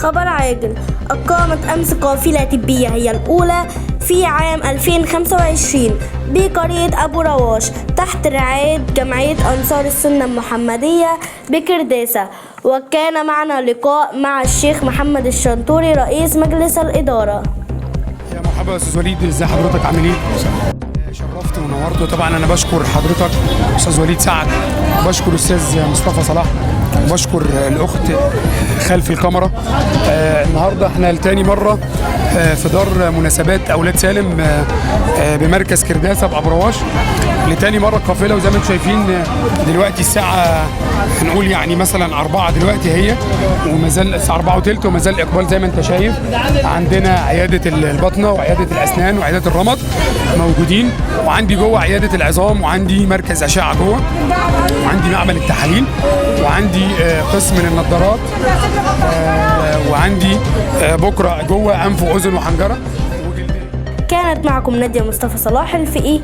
خبر عاجل. أقامت أمس قافلة طبية هي الأولى في عام 2025 بقرية أبو رواش تحت رعاية جمعية أنصار السنة المحمدية بكرداسة. وكان معنا لقاء مع الشيخ محمد الشنتوري رئيس مجلس الإدارة. يا مرحبا يا استاذ وليد، ازي حضرتك؟ عامل ايه؟ شرفت ونورت. وطبعا انا بشكر حضرتك استاذ وليد سعد، بشكر استاذ مصطفى صلاح، بشكر الاخت خلف الكاميرا. النهارده احنا لتاني مره في دار مناسبات اولاد سالم بمركز كرداسه بأبو رواش. لتاني مره القافله، وزي ما انتم شايفين دلوقتي الساعه هنقول يعني مثلا 4 دلوقتي هي، وما زال الساعه 4 وثلث وما زال الاقبال زي ما انت شايف. عندنا عياده البطنه وعياده الاسنان وعياده الرمد موجودين، وعندي جوه عياده العظام، وعندي مركز اشعه جوه، وعندي معمل التحاليل، وعندي قسم للنظارات، وعندي بكره جوه انف واذن وحنجره. كانت معكم نادية مصطفى صلاح الفقي.